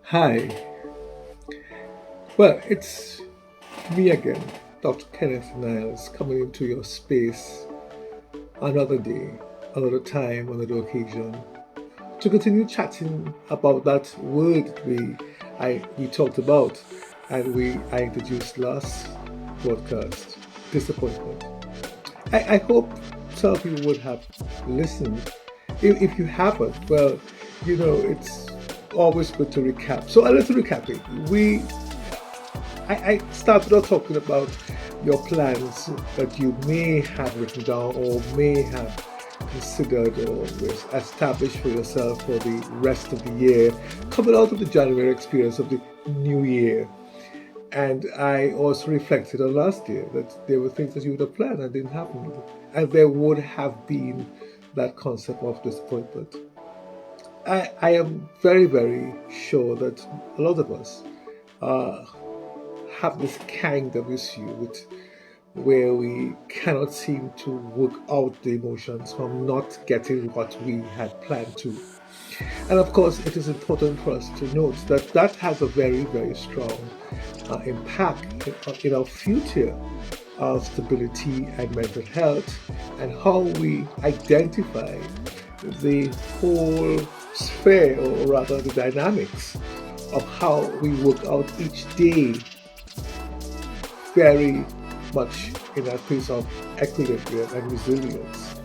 Hi. Well, it's me again, Dr. Kenneth Niles, coming into your space another day, another time, another occasion to continue chatting about that word we talked about and I introduced last broadcast, disappointment. I hope some of you would have listened. If you haven't, well, it's always good to recap. So let's recap it. I started out talking about your plans that you may have written down or may have considered or established for yourself for the rest of the year, coming out of the January experience of the new year. And I also reflected on last year that there were things that you would have planned and didn't happen. And there would have been that concept of disappointment. I am very, very sure that a lot of us uh, have this kind of issue where we cannot seem to work out the emotions from not getting what we had planned to. And of course, it is important for us to note that that has a very, very strong impact in our future stability and mental health and how we identify the whole sphere, or rather the dynamics of how we work out each day very much in a place of equilibrium and resilience.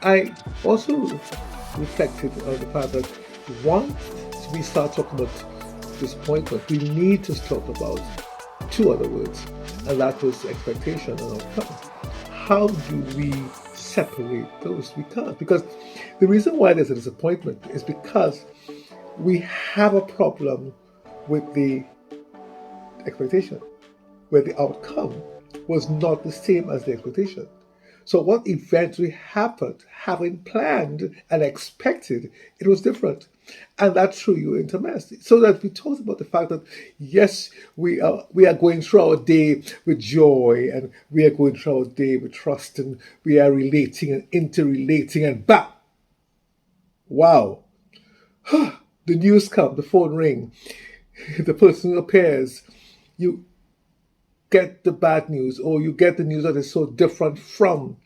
I also reflected on the fact that once we start talking about disappointment, we need to talk about two other words, and that was expectation and outcome. How do we separate those? We can't, because the reason why there's a disappointment is because we have a problem with the expectation, where the outcome was not the same as the expectation. So what eventually happened, having planned and expected, it was different. And that threw you into mess. So that we talked about the fact that yes, we are going through our day with joy, and we are going through our day with trust, and we are relating and interrelating, and bah, wow, the news comes, the phone ring, the person appears, you get the bad news, or you get the news that is so different from,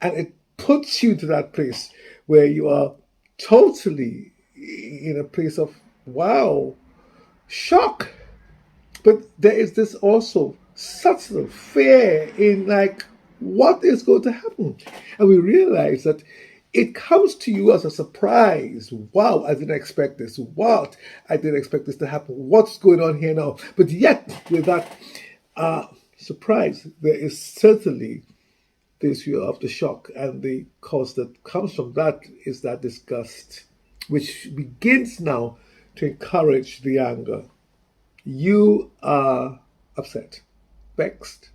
and it puts you to that place where you are totally in a place of wow, shock. But there is this also subtle fear in like what is going to happen, and we realize that it comes to you as a surprise. Wow, I didn't expect this. What? I didn't expect this to happen. What's going on here now? But yet, with that surprise, there is certainly the issue of the shock, and the cause that comes from that is that disgust, which begins now to encourage the anger. You are upset, vexed.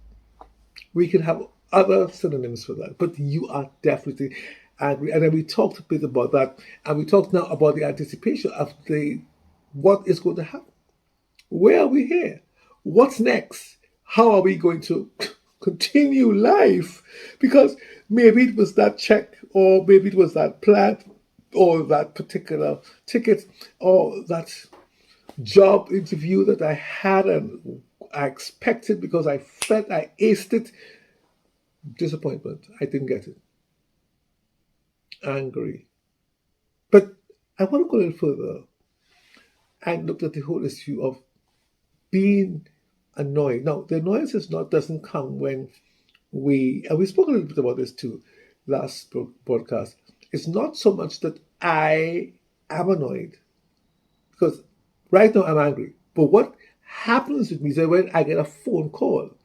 We can have other synonyms for that, but you are definitely angry. And then we talked a bit about that, and we talked now about the anticipation of the what is going to happen. Where are we here? What's next? How are we going to continue life? Because maybe it was that check, or maybe it was that plan, or that particular ticket, or that job interview that I had and I expected because I felt I aced it. Disappointment. I didn't get it. Angry. But I want to go a little further and look at the whole issue of being annoyed. Now, the annoyance is not doesn't come when and we spoke a little bit about this too last broadcast. It's not so much that I am annoyed, because right now I'm angry. But what happens with me is that when I get a phone call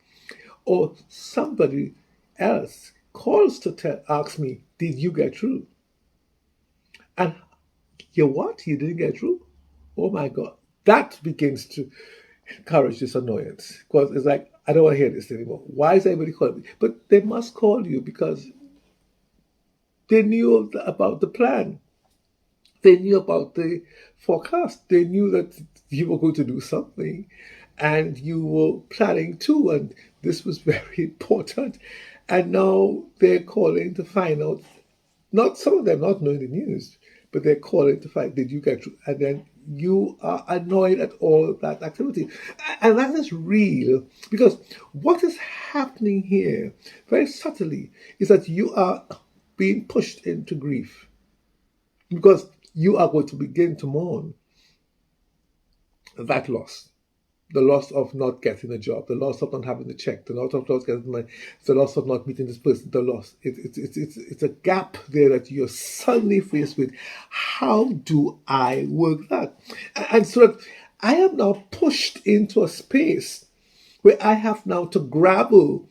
or somebody else calls to ask me, "Did you get through?" And you what? You didn't get through? Oh my God! That begins to encourage this annoyance, because it's like I don't want to hear this anymore. Why is everybody calling me? But they must call you because they knew about the plan. They knew about the forecast. They knew that you were going to do something. and you were planning too, and this was very important. And now they're calling to find out, not some of them not knowing the news, but they're calling to find, did you get through? And then you are annoyed at all that activity. And that is real, because what is happening here, very subtly, is that you are being pushed into grief, because you are going to begin to mourn that loss, the loss of not getting a job, the loss of not having the check, the loss of not getting money, the loss of not meeting this person, the loss. It's a gap there that you're suddenly faced with. How do I work that? And so that I am now pushed into a space where I have now to grapple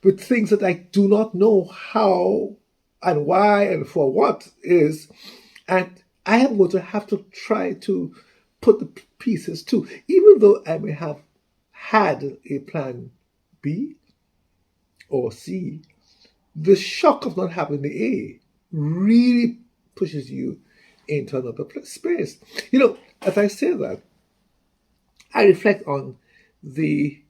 with things that I do not know how and why and for what is. And I am going to have to try to put the pieces too, even though I may have had a plan B or C. The shock of not having the A really pushes you into another space. As I say that, I reflect on the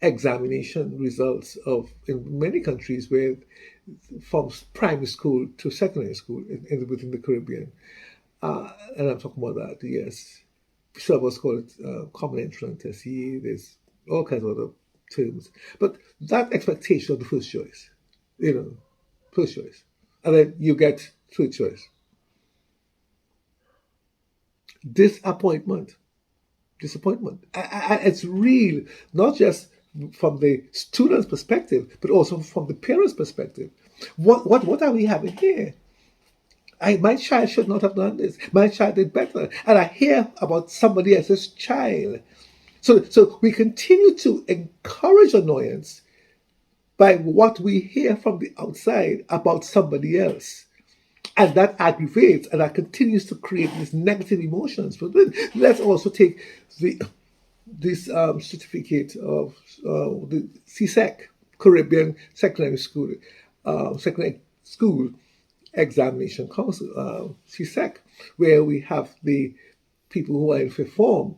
examination results of in many countries where from primary school to secondary school within the Caribbean. And I'm talking about that, yes. Some of us call it common entrance test. There's all kinds of other terms. But that expectation of the first choice, you know, first choice. And then you get third choice. Disappointment. Disappointment. It's real, not just from the student's perspective, but also from the parent's perspective. What are we having here? My child should not have done this. My child did better. And I hear about somebody else's child. So we continue to encourage annoyance by what we hear from the outside about somebody else. And that aggravates and that continues to create these negative emotions. But then let's also take this certificate of the CSEC, Caribbean Secondary School Examination Council, CSEC, where we have the people who are in fifth form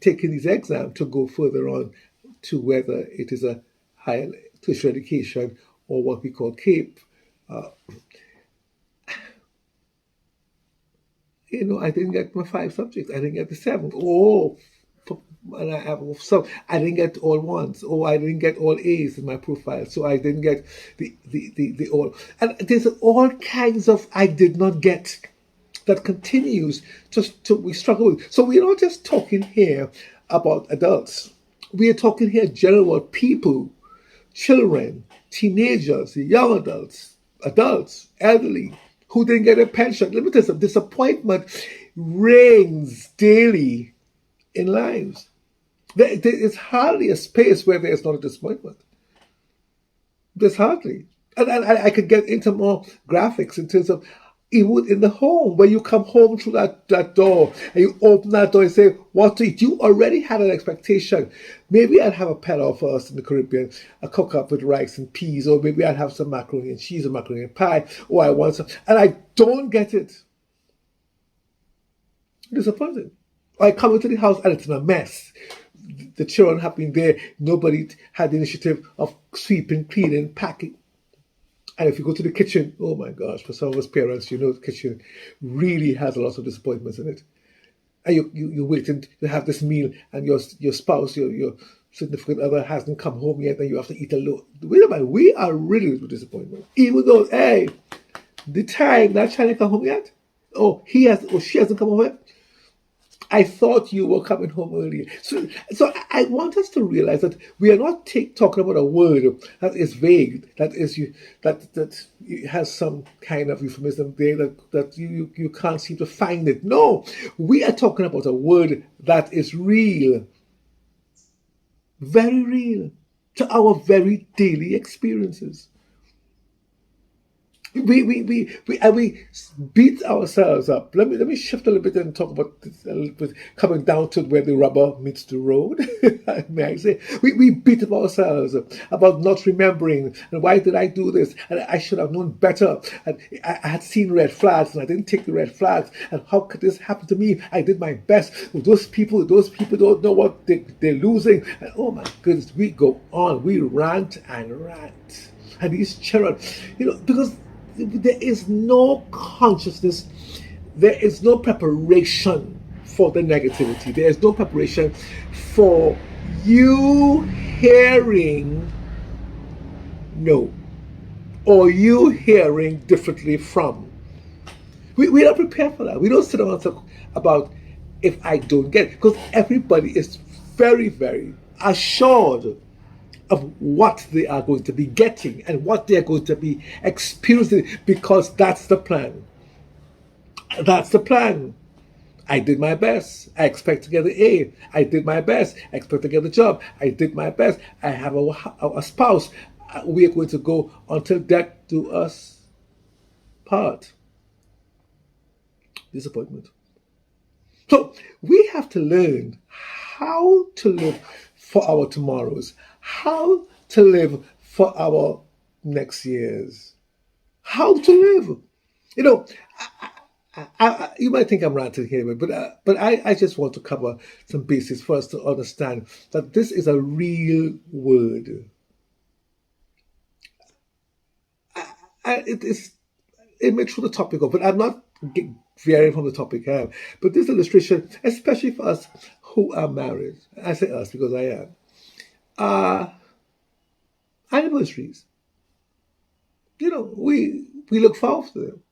taking these exams to go further on to whether it is a higher tertiary education or what we call CAPE. I didn't get my 5 subjects. I didn't get the 7. Oh, and I didn't get all ones. Oh, I didn't get all A's in my profile. So I didn't get the all. And there's all kinds of I did not get that continues to we struggle with. So we're not just talking here about adults. We are talking here general about people, children, teenagers, young adults, elderly, who didn't get a pension. Let me tell you something, disappointment reigns daily in lives. There is hardly a space where there is not a disappointment. There's hardly. And I could get into more graphics in terms of even in the home, where you come home through that door and you open that door and say, what to eat? You already had an expectation. Maybe I'd have a pilaf for us in the Caribbean, a cook up with rice and peas, or maybe I'd have some macaroni and cheese or macaroni and pie, or I want some, and I don't get it. Disappointed. I come into the house and it's in a mess. The children have been there. Nobody had the initiative of sweeping, cleaning, packing. And if you go to the kitchen, oh my gosh, for some of us parents, the kitchen really has a lot of disappointments in it. And you're waiting to have this meal, and your spouse, your significant other hasn't come home yet, and you have to eat alone. Wait a minute, we are riddled with disappointment. Even though, hey, the time that child ain't come home yet, she hasn't come home yet. I thought you were coming home earlier. So I want us to realize that we are not talking about a word that is vague, that has some kind of euphemism there that you can't seem to find it. No, we are talking about a word that is real, very real, to our very daily experiences. We beat ourselves up. Let me shift a little bit and talk about this a little bit, coming down to where the rubber meets the road. May I say, we beat up ourselves about not remembering, and why did I do this, and I should have known better, and I had seen red flags and I didn't take the red flags, and how could this happen to me? I did my best. Those people don't know what they're losing, and oh my goodness, we go on, we rant and rant. And these children, because there is no consciousness, there is no preparation for the negativity, there is no preparation for you hearing no, or you hearing differently from. We don't prepare for that. We don't sit down and talk about if I don't get it, because everybody is very, very assured of what they are going to be getting and what they are going to be experiencing, because that's the plan. That's the plan. I did my best. I expect to get an A. I did my best. I expect to get a job. I did my best. I have a spouse. We are going to go until death do us part. Disappointment. So we have to learn how to live for our tomorrows, how to live for our next years, how to live. You know, you might think I'm ranting here, but I just want to cover some bases for us to understand that this is a real word. It may throw the topic off, but I'm not veering from the topic here. But this illustration, especially for us who are married, I say us because I am, are anniversaries. We look forward to them.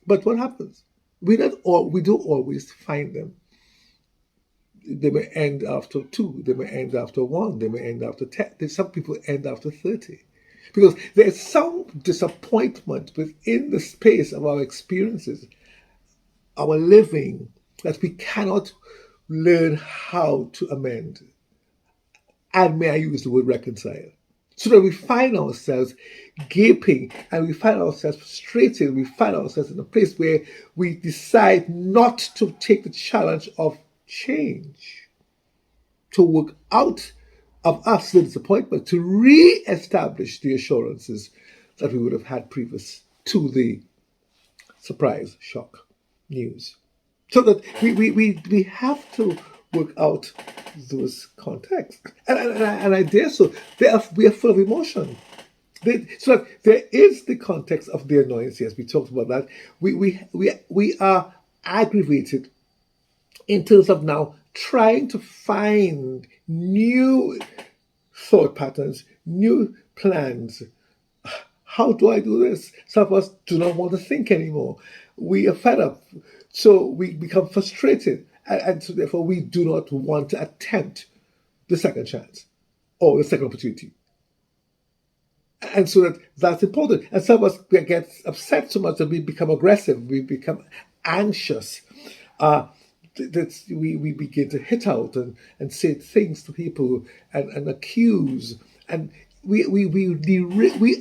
But what happens? We don't always find them. They may end after two, they may end after one, they may end after 10. Some people end after 30. Because there's some disappointment within the space of our experiences, our living, that we cannot learn how to amend. And may I use the word reconcile? So that we find ourselves gaping and we find ourselves frustrated, we find ourselves in a place where we decide not to take the challenge of change, to work out of us the disappointment, to re-establish the assurances that we would have had previous to the surprise, shock, news. So that we have to work out those contexts. And I dare so. We are full of emotion. So that there is the context of the annoyance, yes, we talked about that. We are aggravated in terms of now trying to find new thought patterns, new plans. How do I do this? Some of us do not want to think anymore. We are fed up. So we become frustrated. And so therefore we do not want to attempt the second chance or the second opportunity. And so that's important. And some of us get upset so much that we become aggressive, we become anxious. We begin to hit out and say things to people and accuse. And we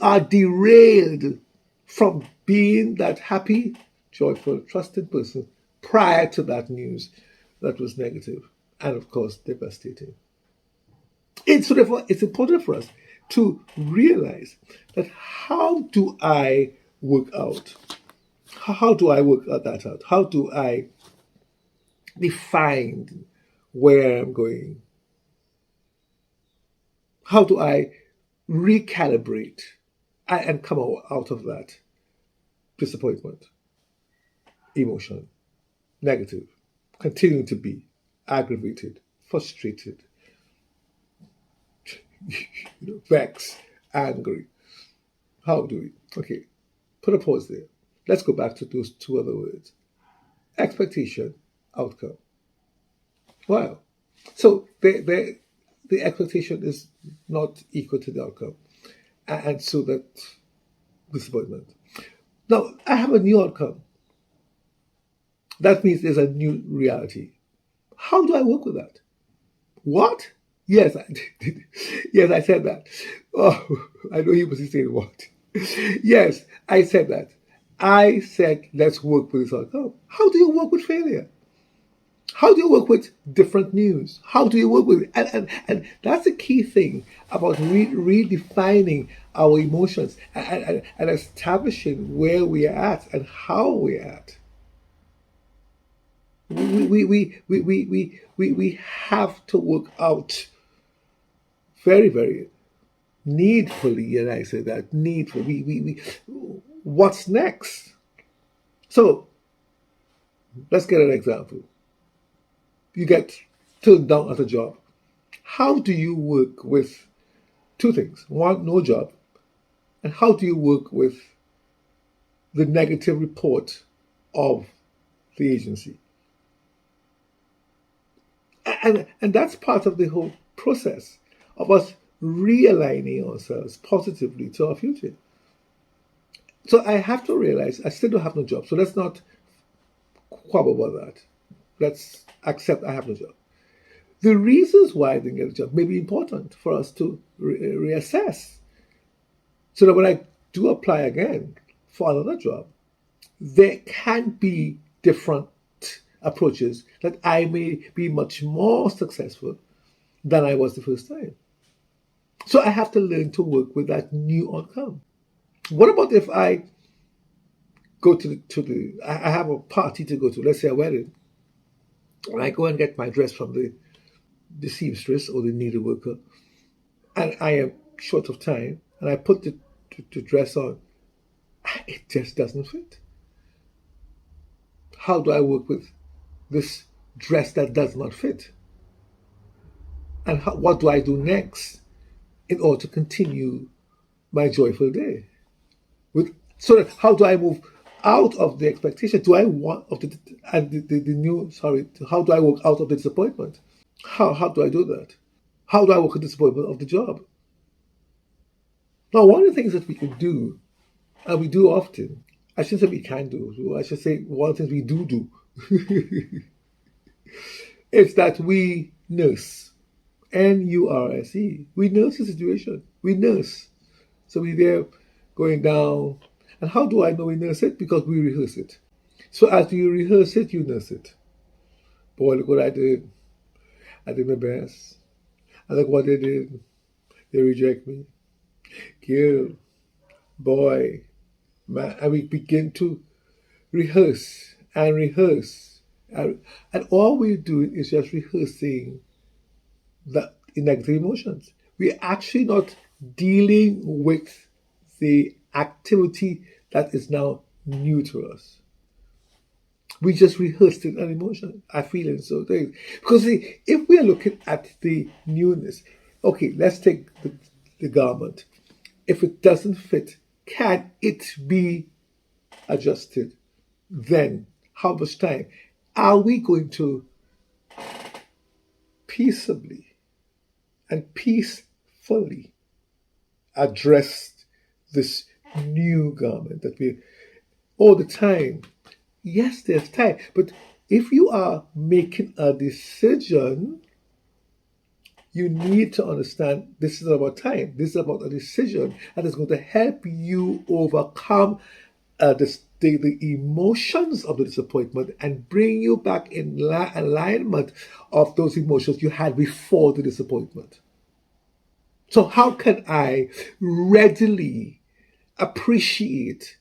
are derailed from being that happy, joyful, trusted person prior to that news that was negative and, of course, devastating. Therefore, it's important for us to realize that how do I work out? How do I work that out? How do I define where I'm going? How do I recalibrate and come out of that disappointment, emotion, negative, continuing to be aggravated, frustrated, vexed, angry? How do we? Okay, put a pause there. Let's go back to those two other words. Expectation, outcome. Wow. So the expectation is not equal to the outcome. And so that disappointment. Now, I have a new outcome. That means there's a new reality. How do I work with that? What? Yes, I did. Yes, I said that. Oh, I know he was saying what. Yes, I said that. I said, let's work with this outcome. How do you work with failure? How do you work with different news? How do you work with, and that's the key thing about redefining our emotions, and establishing where we are at and how we are at. We have to work out very, very needfully, and I say that needful. What's next? So let's get an example. You get turned down at a job. How do you work with two things? One, no job, and how do you work with the negative report of the agency? And that's part of the whole process of us realigning ourselves positively to our future. So I have to realize I still don't have no job. So let's not quibble about that. Let's accept I have no job. The reasons why I didn't get a job may be important for us to reassess. So that when I do apply again for another job, there can be different approaches that I may be much more successful than I was the first time. So I have to learn to work with that new outcome. What about if I go I have a party to go to, let's say a wedding, and I go and get my dress from the seamstress or the needleworker, and I am short of time, and I put the dress on, it just doesn't fit. How do I work with this dress that does not fit? And what do I do next in order to continue my joyful day? So how do I move out of the expectation? Do I want of the new, sorry? How do I work out of the disappointment? How do I do that? How do I work with the disappointment of the job? Now, one of the things that we can do, and we do often, I shouldn't say we can do, I should say one of the things we do, is that we nurse. Nurse. We nurse the situation. We nurse. So we there going down. And how do I know we nurse it? Because we rehearse it. So as you rehearse it, you nurse it. Boy, look what I did. I did my best. And look what they did. They reject me. Girl, boy, man. And we begin to rehearse and rehearse. And all we're doing is just rehearsing the negative emotions. We're actually not dealing with the activity that is now new to us. We just rehearsed it an emotion, a feeling, so things. Because see, if we are looking at the newness, okay, let's take the garment. If it doesn't fit, can it be adjusted? Then, how much time? Are we going to peaceably and peacefully address this new garment that we all the time? Yes, there's time, but if you are making a decision, you need to understand this is about time. This is about a decision that is going to help you overcome the emotions of the disappointment and bring you back in alignment of those emotions you had before the disappointment. So, how can I readily appreciate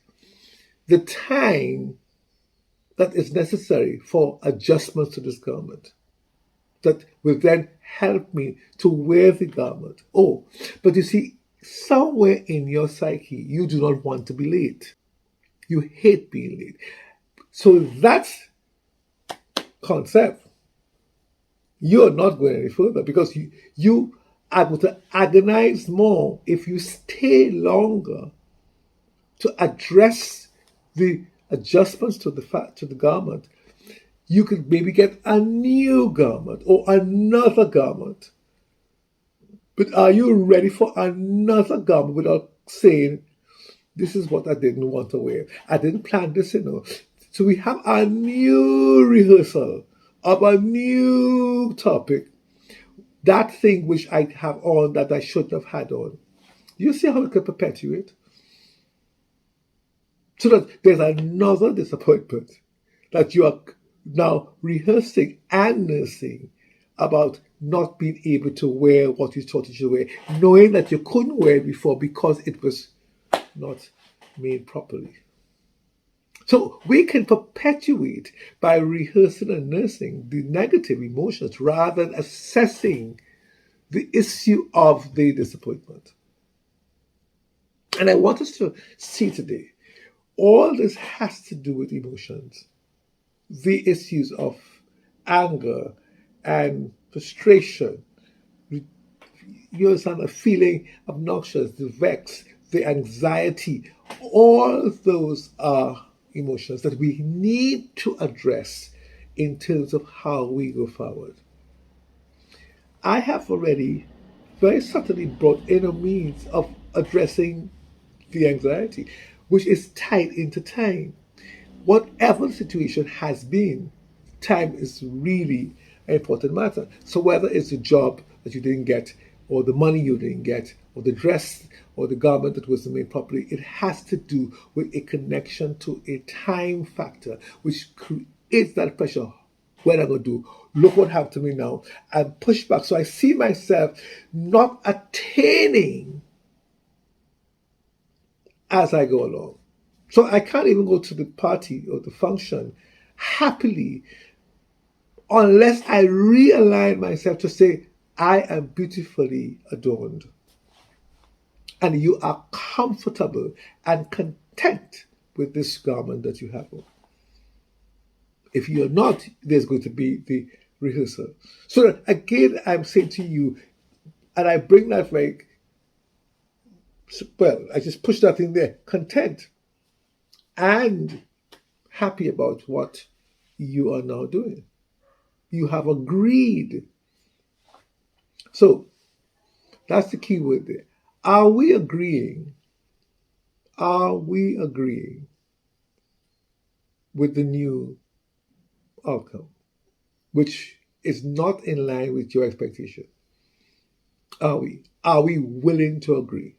the time that is necessary for adjustments to this garment that will then help me to wear the garment? Oh, but you see, somewhere in your psyche, you do not want to be late. You hate being late. So that concept, you're not going any further because you are going to agonize more if you stay longer to address the adjustments to the garment. You could maybe get a new garment or another garment. But are you ready for another garment without saying, this is what I didn't want to wear? I didn't plan this, you know. So we have a new rehearsal of a new topic. That thing which I have on that I shouldn't have had on. You see how it can perpetuate? So that there's another disappointment that you are now rehearsing and nursing about not being able to wear what you thought you should wear, knowing that you couldn't wear it before because it was not made properly. So we can perpetuate by rehearsing and nursing the negative emotions rather than assessing the issue of the disappointment. And I want us to see today all this has to do with emotions, the issues of anger and frustration. You understand the feeling obnoxious, the vex, the anxiety. All those are emotions that we need to address in terms of how we go forward. I have already very subtly brought in a means of addressing the anxiety, which is tied into time. Whatever the situation has been, time is really an important matter. So whether it's a job that you didn't get, or the money you didn't get, or the dress or the garment that wasn't made properly, it has to do with a connection to a time factor, which creates that pressure. What am I going to do? Look what happened to me now. And push back. So I see myself not attaining as I go along. So I can't even go to the party or the function happily unless I realign myself to say, I am beautifully adorned. And you are comfortable and content with this garment that you have on. If you're not, there's going to be the rehearsal. So that again, I'm saying to you, and I bring that like, well, I just push that in there, content and happy about what you are now doing. You have agreed. So that's the key word there. Are we agreeing? Are we agreeing with the new outcome, which is not in line with your expectation? Are we? Are we willing to agree?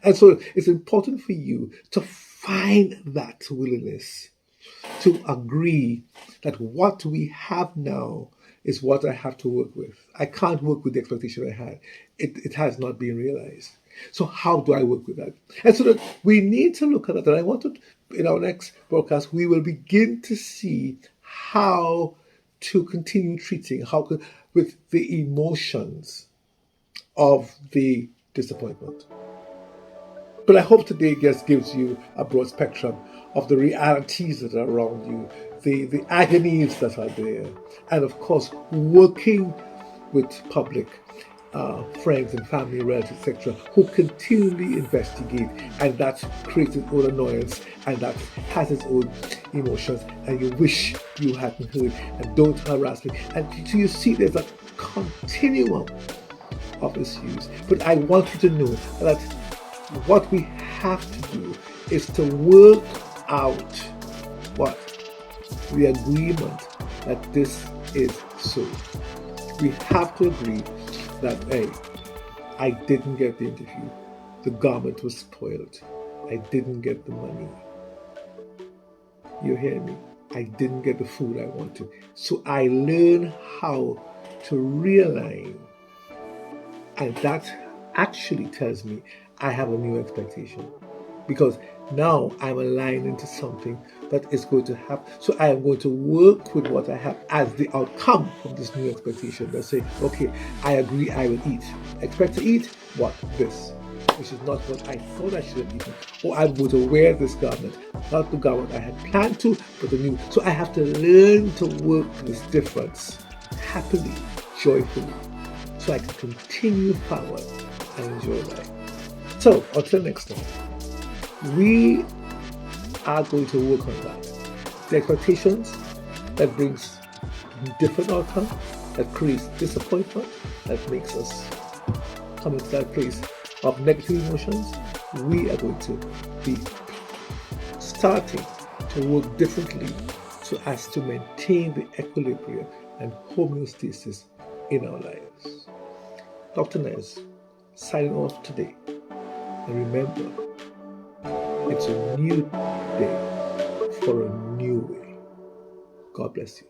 And so it's important for you to find that willingness to agree that what we have now is what I have to work with. I can't work with the expectation I had. It has not been realized. So how do I work with that? And so that we need to look at that. And I want to, in our next broadcast, we will begin to see how to continue treating with the emotions of the disappointment. But I hope today just gives you a broad spectrum of the realities that are around you, the agonies that are there, and of course, working with public friends and family, relatives, etc., who continually investigate, and that creates its own annoyance, and that has its own emotions, and you wish you hadn't heard, and don't harass me. And so you see there's a continuum of issues. But I want you to know that what we have to do is to work out what the agreement that this is so. We have to agree that, hey, I didn't get the interview. The garment was spoiled. I didn't get the money. You hear me? I didn't get the food I wanted. So I learn how to realign. And that actually tells me I have a new expectation. Because now I'm aligned into something that is going to happen. So I am going to work with what I have as the outcome of this new expectation. Let's say, okay, I agree I will eat. Expect to eat what? This. Which is not what I thought I should have eaten. Or I'm going to wear this garment. Not the garment I had planned to, but the new. So I have to learn to work this difference happily, joyfully, so I can continue forward and enjoy life. So until next time, we are going to work on that. The expectations that brings different outcome, that creates disappointment, that makes us come into that place of negative emotions, we are going to be starting to work differently so as to maintain the equilibrium and homeostasis in our lives. Dr. Niles, signing off today. And remember, it's a new day for a new way. God bless you.